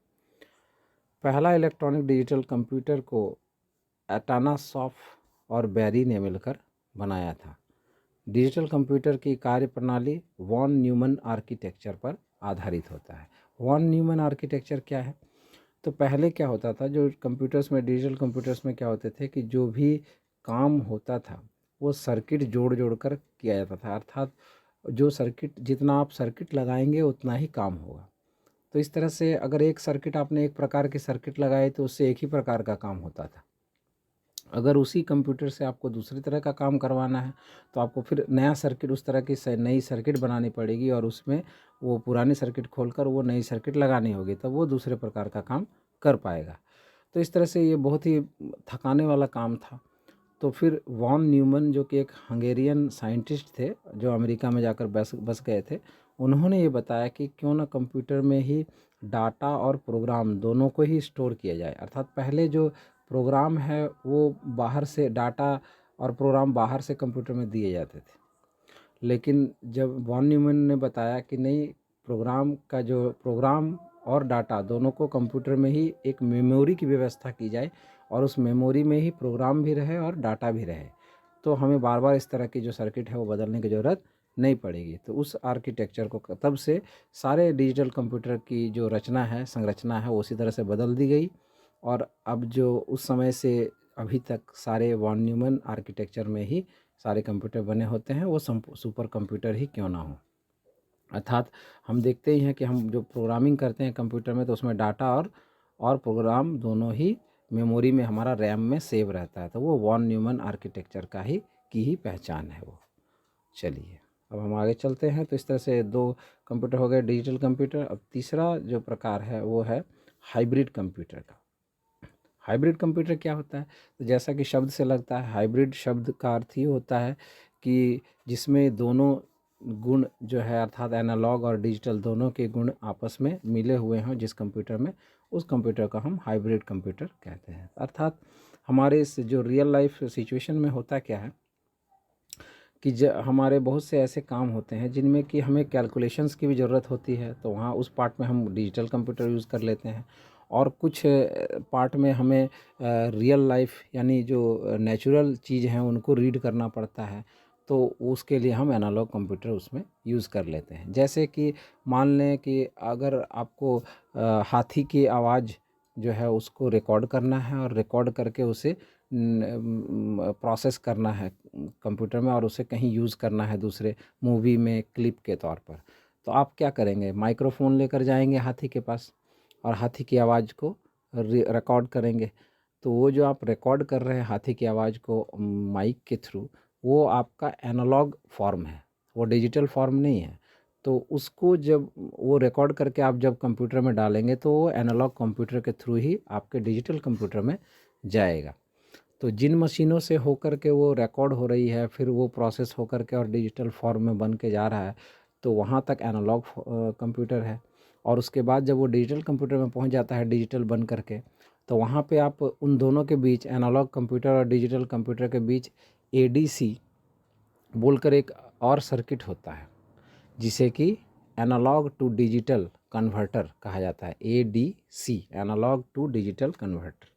A: पहला इलेक्ट्रॉनिक डिजिटल कंप्यूटर को एटानासॉफ और बैरी ने मिलकर बनाया था। डिजिटल कंप्यूटर की कार्यप्रणाली वॉन न्यूमन आर्किटेक्चर पर आधारित होता है। वॉन न्यूमन आर्किटेक्चर क्या है? तो पहले क्या होता था, जो कंप्यूटर्स में, डिजिटल कंप्यूटर्स में क्या होते थे कि जो भी काम होता था वो सर्किट जोड़ जोड़ कर किया जाता था, अर्थात जो सर्किट, जितना आप सर्किट लगाएंगे उतना ही काम होगा। तो इस तरह से अगर एक सर्किट, आपने एक प्रकार के सर्किट लगाए तो उससे एक ही प्रकार का काम होता था। अगर उसी कंप्यूटर से आपको दूसरी तरह का काम करवाना है तो आपको फिर नया सर्किट, उस तरह की नई सर्किट बनानी पड़ेगी और उसमें वो पुरानी सर्किट खोलकर वो नई सर्किट लगानी होगी, तब वो दूसरे प्रकार का काम कर पाएगा। तो इस तरह से ये बहुत ही थकाने वाला काम था। तो फिर वॉन न्यूमन, जो कि एक हंगेरियन साइंटिस्ट थे जो अमेरिका में जाकर बस गए थे, उन्होंने ये बताया कि क्यों ना कंप्यूटर में ही डाटा और प्रोग्राम दोनों को ही स्टोर किया जाए। अर्थात पहले जो प्रोग्राम है वो बाहर से, डाटा और प्रोग्राम बाहर से कंप्यूटर में दिए जाते थे, लेकिन जब वॉन न्यूमन ने बताया कि नहीं, प्रोग्राम और डाटा दोनों को कंप्यूटर में ही एक मेमोरी की व्यवस्था की जाए और उस मेमोरी में ही प्रोग्राम भी रहे और डाटा भी रहे, तो हमें बार बार इस तरह की जो सर्किट है वो बदलने की ज़रूरत नहीं पड़ेगी। तो उस आर्किटेक्चर को तब से सारे डिजिटल कंप्यूटर की जो रचना है, संरचना है, वो उसी तरह से बदल दी गई। और अब जो उस समय से अभी तक सारे वॉन न्यूमन आर्किटेक्चर में ही सारे कंप्यूटर बने होते हैं, वो सुपर कंप्यूटर ही क्यों ना हो। अर्थात हम देखते ही हैं कि हम जो प्रोग्रामिंग करते हैं कंप्यूटर में, तो उसमें डाटा और प्रोग्राम दोनों ही मेमोरी में, हमारा रैम में सेव रहता है। तो वो वॉन न्यूमन आर्किटेक्चर की ही पहचान है वो। चलिए अब हम आगे चलते हैं। तो इस तरह से दो कंप्यूटर हो गए, डिजिटल कंप्यूटर। अब तीसरा जो प्रकार है वो है हाइब्रिड कंप्यूटर का। हाइब्रिड कंप्यूटर क्या होता है? तो जैसा कि शब्द से लगता है, हाइब्रिड शब्द का अर्थ ही होता है कि जिसमें दोनों गुण जो है, अर्थात एनालॉग और डिजिटल दोनों के गुण आपस में मिले हुए हों जिस कंप्यूटर में, उस कंप्यूटर को हम हाइब्रिड कंप्यूटर कहते हैं। अर्थात हमारे इस जो रियल लाइफ सिचुएशन में होता क्या है कि हमारे बहुत से ऐसे काम होते हैं जिनमें कि हमें कैलकुलेशंस की भी ज़रूरत होती है, तो वहाँ उस पार्ट में हम डिजिटल कंप्यूटर यूज़ कर लेते हैं। और कुछ पार्ट में हमें रियल लाइफ, यानी जो नेचुरल चीज़ हैं उनको रीड करना पड़ता है, तो उसके लिए हम एनालॉग कंप्यूटर उसमें यूज़ कर लेते हैं। जैसे कि मान लें कि अगर आपको हाथी की आवाज़ जो है उसको रिकॉर्ड करना है और रिकॉर्ड करके उसे प्रोसेस करना है कंप्यूटर में और उसे कहीं यूज़ करना है दूसरे मूवी में क्लिप के तौर पर, तो आप क्या करेंगे? माइक्रोफोन लेकर जाएंगे हाथी के पास और हाथी की आवाज़ को रिकॉर्ड करेंगे। तो वो जो आप रिकॉर्ड कर रहे हैं हाथी की आवाज़ को माइक के थ्रू, वो आपका एनालॉग फॉर्म है, वो डिजिटल फॉर्म नहीं है। तो उसको जब वो रिकॉर्ड करके आप जब कंप्यूटर में डालेंगे तो वो एनालॉग कंप्यूटर के थ्रू ही आपके डिजिटल कंप्यूटर में जाएगा। तो जिन मशीनों से होकर के वो रिकॉर्ड हो रही है, फिर वो प्रोसेस होकर के और डिजिटल फॉर्म में बन के जा रहा है, तो वहाँ तक एनालॉग कंप्यूटर है। और उसके बाद जब वो डिजिटल कंप्यूटर में पहुँच जाता है डिजिटल बन करके, तो वहाँ पे आप उन दोनों के बीच, एनालॉग कंप्यूटर और डिजिटल कंप्यूटर के बीच एडीसी बोलकर एक और सर्किट होता है, जिसे कि एनालॉग टू डिजिटल कन्वर्टर कहा जाता है। ADC, analogue to digital converter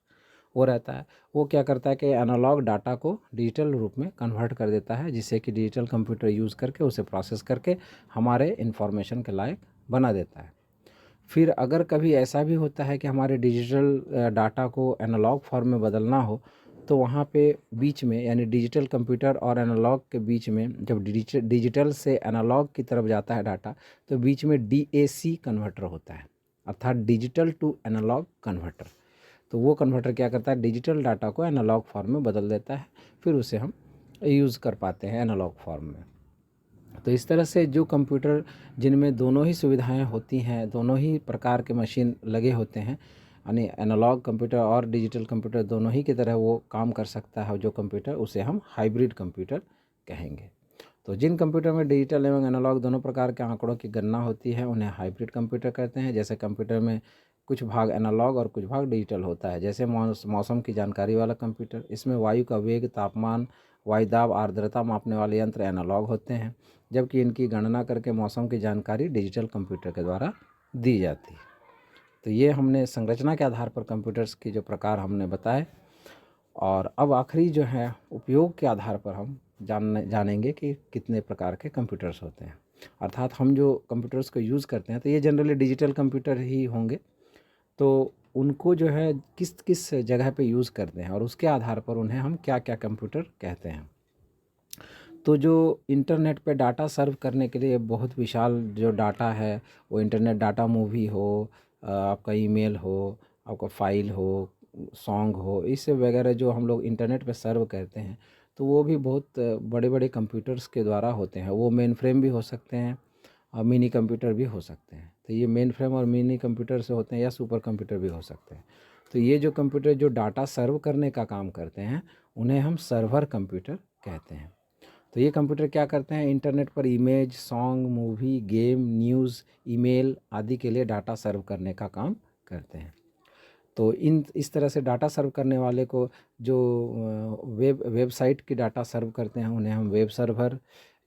A: वो रहता है। वो क्या करता है कि एनालॉग डाटा को डिजिटल रूप में कन्वर्ट कर देता है, जिससे कि डिजिटल कंप्यूटर यूज़ करके उसे प्रोसेस करके हमारे इंफॉर्मेशन के लायक बना देता है। फिर अगर कभी ऐसा भी होता है कि हमारे डिजिटल डाटा को एनालॉग फॉर्म में बदलना हो, तो वहाँ पे बीच में, यानी डिजिटल कंप्यूटर और एनालॉग के बीच में, जब डिजिटल से एनालॉग की तरफ जाता है डाटा, तो बीच में डीएसी कन्वर्टर होता है, अर्थात डिजिटल टू एनालॉग कन्वर्टर। तो वो कन्वर्टर क्या करता है, डिजिटल डाटा को एनालॉग फॉर्म में बदल देता है, फिर उसे हम यूज़ कर पाते हैं एनालॉग फॉर्म में। तो इस तरह से जो कंप्यूटर जिनमें दोनों ही सुविधाएं होती हैं, दोनों ही प्रकार के मशीन लगे होते हैं, यानी एनालॉग कंप्यूटर और डिजिटल कंप्यूटर दोनों ही की तरह वो काम कर सकता है जो कंप्यूटर, उसे हम हाइब्रिड कंप्यूटर कहेंगे। तो जिन कंप्यूटर में डिजिटल एवं एनालॉग दोनों प्रकार के आंकड़ों की गणना होती है उन्हें हाइब्रिड कंप्यूटर कहते हैं। जैसे कंप्यूटर में कुछ भाग एनालॉग और कुछ भाग डिजिटल होता है। जैसे मौसम की जानकारी वाला कंप्यूटर, इसमें वायु का वेग, तापमान, वायुदाब, आर्द्रता मापने वाले यंत्र एनालॉग होते हैं, जबकि इनकी गणना करके मौसम की जानकारी डिजिटल कंप्यूटर के द्वारा दी जाती है। तो ये हमने संरचना के आधार पर कंप्यूटर्स की जो प्रकार हमने बताए। और अब आखिरी जो है उपयोग के आधार पर हम जानेंगे कि कितने प्रकार के कंप्यूटर्स होते हैं। अर्थात हम जो कंप्यूटर्स को यूज़ करते हैं तो ये जनरली डिजिटल कंप्यूटर ही होंगे, तो उनको जो है किस किस जगह पे यूज़ करते हैं और उसके आधार पर उन्हें हम क्या क्या कंप्यूटर कहते हैं। तो जो इंटरनेट पे डाटा सर्व करने के लिए बहुत विशाल जो डाटा है, वो इंटरनेट डाटा मूवी हो, आपका ईमेल हो, आपका फ़ाइल हो, सॉन्ग हो, इससे वगैरह जो हम लोग इंटरनेट पे सर्व करते हैं, तो वो भी बहुत बड़े-बड़े कंप्यूटर्स के द्वारा होते हैं। वो मेन फ्रेम भी हो सकते हैं और मिनी कंप्यूटर भी हो सकते हैं। तो ये मेन फ्रेम और मिनी कंप्यूटर से होते हैं या सुपर कंप्यूटर भी हो सकते हैं। तो ये जो कंप्यूटर जो डाटा सर्व करने का काम करते हैं, उन्हें हम सर्वर कंप्यूटर कहते हैं। तो ये कंप्यूटर क्या करते हैं, इंटरनेट पर image, song, movie, game, news, email आदि के लिए डाटा सर्व करने का काम करते हैं। तो इस तरह से डाटा सर्व करने वाले को जो वेबसाइट की डाटा सर्व करते हैं, उन्हें हम वेब सर्वर,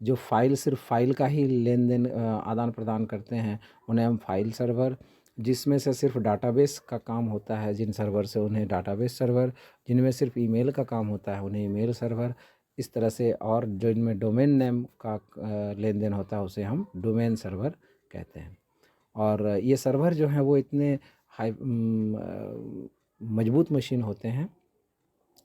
A: जो फाइल सिर्फ फाइल का ही लेन देन आदान प्रदान करते हैं, उन्हें हम फाइल सर्वर, जिसमें से सिर्फ डाटाबेस का काम होता है जिन सर्वर से, उन्हें डाटाबेस सर्वर, जिनमें सिर्फ ईमेल का काम होता है उन्हें ईमेल सर्वर, इस तरह से, और जो इनमें डोमेन नेम का लेन देन होता है उसे हम डोमेन सर्वर कहते हैं। और ये सर्वर जो हैं वो इतने मजबूत मशीन होते हैं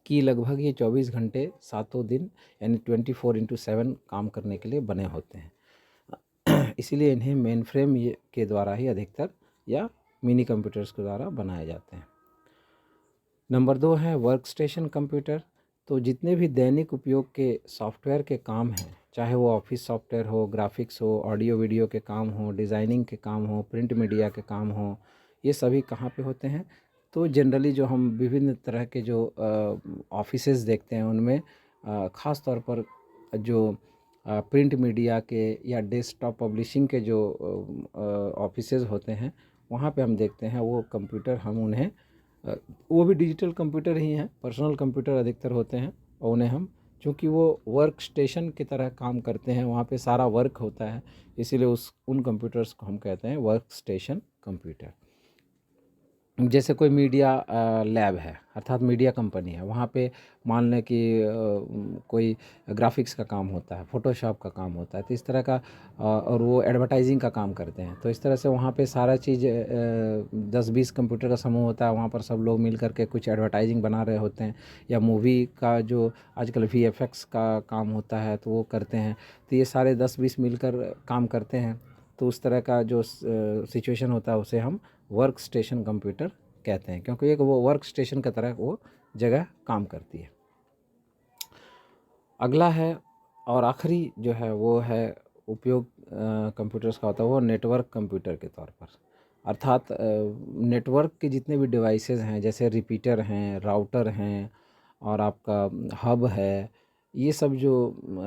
A: कि लगभग ये 24 घंटे सातों दिन यानी 24/7 काम करने के लिए बने होते हैं। इसीलिए इन्हें मेन फ्रेम ये के द्वारा ही अधिकतर या मिनी कंप्यूटर्स के द्वारा बनाए जाते हैं। नंबर 2 है वर्क स्टेशन कंप्यूटर। तो जितने भी दैनिक उपयोग के सॉफ्टवेयर के काम हैं, चाहे वो ऑफिस सॉफ्टवेयर हो, ग्राफिक्स हो, ऑडियो वीडियो के काम हो, डिज़ाइनिंग के काम हो, प्रिंट मीडिया के काम हो, ये सभी कहाँ पे होते हैं? तो जनरली जो हम विभिन्न तरह के जो ऑफिसेज देखते हैं उनमें ख़ास तौर पर जो प्रिंट मीडिया के या डेस्कटॉप पब्लिशिंग के जो ऑफिसेज होते हैं, वहाँ पे हम देखते हैं वो कंप्यूटर, हम उन्हें वो भी डिजिटल कंप्यूटर ही हैं, पर्सनल कंप्यूटर अधिकतर होते हैं, और उन्हें हम, चूँकि वो वर्क स्टेशन की तरह काम करते हैं, वहाँ पे सारा वर्क होता है, इसीलिए उन कंप्यूटर्स को हम कहते हैं वर्क स्टेशन कंप्यूटर। जैसे कोई मीडिया लैब है, अर्थात मीडिया कंपनी है, वहाँ पे मान लें कि कोई ग्राफिक्स का काम होता है, फ़ोटोशॉप का काम होता है, तो इस तरह का और वो एडवर्टाइजिंग का काम करते हैं, तो इस तरह से वहाँ पे सारा चीज़ 10-20 कंप्यूटर का समूह होता है, वहाँ पर सब लोग मिल करके कुछ एडवर्टाइजिंग बना रहे होते हैं, या मूवी का जो आजकल VFX का काम होता है तो वो करते हैं, तो ये सारे 10-20 मिलकर काम करते हैं। तो उस तरह का जो सिचुएशन होता है उसे हम वर्क स्टेशन कंप्यूटर कहते हैं, क्योंकि एक वो वर्क स्टेशन की तरह वो जगह काम करती है। अगला है और आखिरी जो है वो है उपयोग कंप्यूटर्स का होता है, वो नेटवर्क कंप्यूटर के तौर पर, अर्थात नेटवर्क के जितने भी डिवाइसेस हैं, जैसे रिपीटर हैं, राउटर हैं, और आपका हब है, ये सब जो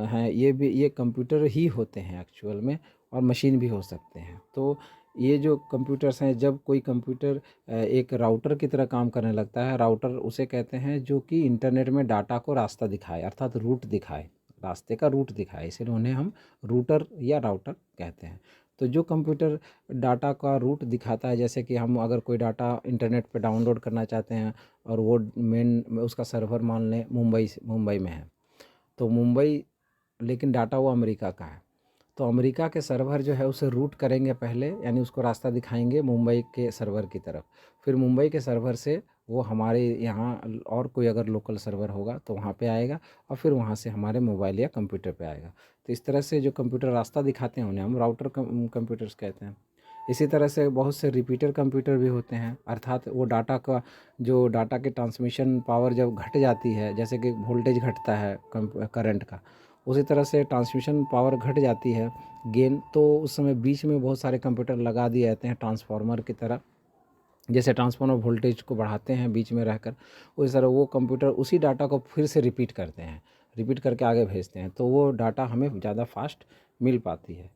A: हैं ये कंप्यूटर ही होते हैं एक्चुअल में, और मशीन भी हो सकते हैं। तो ये जो कंप्यूटर्स हैं, जब कोई कंप्यूटर एक राउटर की तरह काम करने लगता है, राउटर उसे कहते हैं जो कि इंटरनेट में डाटा को रास्ता दिखाए, अर्थात रूट दिखाए, रास्ते का रूट दिखाए, इसलिए उन्हें हम रूटर या राउटर कहते हैं। तो जो कंप्यूटर डाटा का रूट दिखाता है, जैसे कि हम अगर कोई डाटा इंटरनेट पे डाउनलोड करना चाहते हैं और वो मेन उसका सर्वर मान लें मुंबई में है, तो मुंबई, लेकिन डाटा वो अमेरिका का है, तो अमेरिका के सर्वर जो है उसे रूट करेंगे पहले, यानी उसको रास्ता दिखाएंगे मुंबई के सर्वर की तरफ, फिर मुंबई के सर्वर से वो हमारे यहाँ और कोई अगर लोकल सर्वर होगा तो वहाँ पे आएगा, और फिर वहाँ से हमारे मोबाइल या कंप्यूटर पे आएगा। तो इस तरह से जो कंप्यूटर रास्ता दिखाते हैं उन्हें हम राउटर कंप्यूटर्स कहते हैं। इसी तरह से बहुत से रिपीटर कंप्यूटर भी होते हैं, अर्थात वो डाटा के ट्रांसमिशन पावर जब घट जाती है, जैसे कि वोल्टेज घटता है करंट का, उसी तरह से ट्रांसमिशन पावर घट जाती है गेन, तो उस समय बीच में बहुत सारे कंप्यूटर लगा दिए जाते हैं ट्रांसफार्मर की तरह, जैसे ट्रांसफार्मर वोल्टेज को बढ़ाते हैं बीच में रहकर, उसी तरह वो कंप्यूटर उसी डाटा को फिर से रिपीट करते हैं, रिपीट करके आगे भेजते हैं, तो वो डाटा हमें ज़्यादा फास्ट मिल पाती है।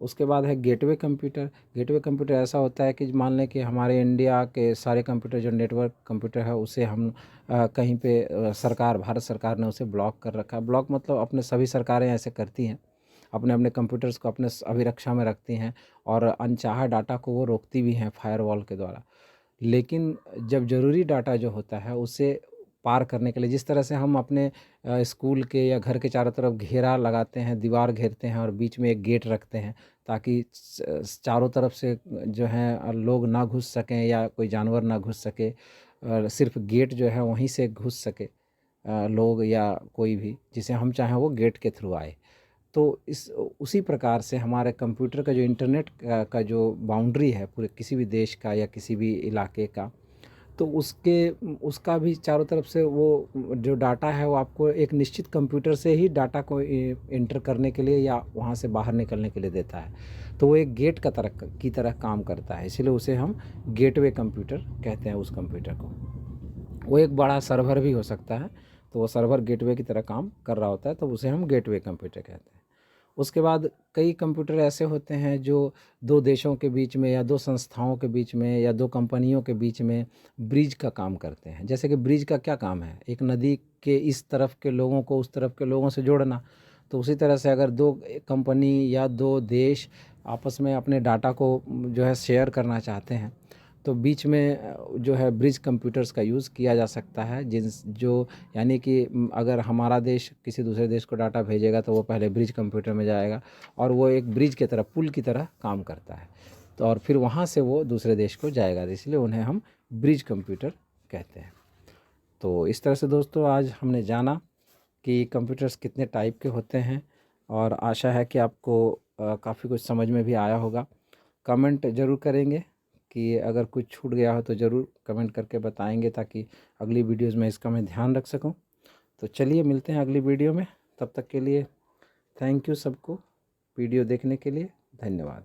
A: उसके बाद है गेटवे कंप्यूटर। गेटवे कंप्यूटर ऐसा होता है कि मान लें कि हमारे इंडिया के सारे कंप्यूटर जो नेटवर्क कंप्यूटर है उसे हम कहीं पे भारत सरकार ने उसे ब्लॉक कर रखा है। ब्लॉक मतलब अपने सभी सरकारें ऐसे करती हैं, अपने अपने कंप्यूटर्स को अपने अभिरक्षा में रखती हैं, और अनचाहा डाटा को वो रोकती भी हैं फायरवॉल के द्वारा। लेकिन जब ज़रूरी डाटा जो होता है उसे पार करने के लिए, जिस तरह से हम अपने स्कूल के या घर के चारों तरफ घेरा लगाते हैं, दीवार घेरते हैं और बीच में एक गेट रखते हैं, ताकि चारों तरफ से जो है लोग ना घुस सकें या कोई जानवर ना घुस सके, और सिर्फ गेट जो है वहीं से घुस सके, लोग या कोई भी जिसे हम चाहें वो गेट के थ्रू आए। तो इस उसी प्रकार से हमारे कंप्यूटर का जो इंटरनेट का जो बाउंड्री है पूरे किसी भी देश का या किसी भी इलाके का, तो उसका भी चारों तरफ से वो जो डाटा है वो आपको एक निश्चित कंप्यूटर से ही डाटा को इंटर करने के लिए या वहाँ से बाहर निकलने के लिए देता है। तो वो एक गेट की तरह काम करता है, इसलिए उसे हम गेटवे कंप्यूटर कहते हैं उस कंप्यूटर को। वो एक बड़ा सर्वर भी हो सकता है, तो वो सर्वर गेटवे की तरह काम कर रहा होता है, तो उसे हम गेटवे कंप्यूटर कहते हैं। उसके बाद कई कंप्यूटर ऐसे होते हैं जो दो देशों के बीच में या दो संस्थाओं के बीच में या दो कंपनियों के बीच में ब्रिज का काम करते हैं। जैसे कि ब्रिज का क्या काम है, एक नदी के इस तरफ के लोगों को उस तरफ के लोगों से जोड़ना। तो उसी तरह से अगर दो कंपनी या दो देश आपस में अपने डाटा को जो है शेयर करना चाहते हैं, तो बीच में जो है ब्रिज कंप्यूटर्स का यूज़ किया जा सकता है। यानी कि अगर हमारा देश किसी दूसरे देश को डाटा भेजेगा तो वो पहले ब्रिज कंप्यूटर में जाएगा और वो एक ब्रिज की तरह, पुल की तरह काम करता है, तो और फिर वहाँ से वो दूसरे देश को जाएगा, इसलिए उन्हें हम ब्रिज कंप्यूटर कहते हैं। तो इस तरह से दोस्तों आज हमने जाना कि कंप्यूटर्स कितने टाइप के होते हैं, और आशा है कि आपको काफ़ी कुछ समझ में भी आया होगा। कमेंट ज़रूर करेंगे कि अगर कुछ छूट गया हो तो ज़रूर कमेंट करके बताएंगे, ताकि अगली वीडियोज़ में इसका मैं ध्यान रख सकूं। तो चलिए मिलते हैं अगली वीडियो में, तब तक के लिए थैंक यू सबको वीडियो देखने के लिए, धन्यवाद।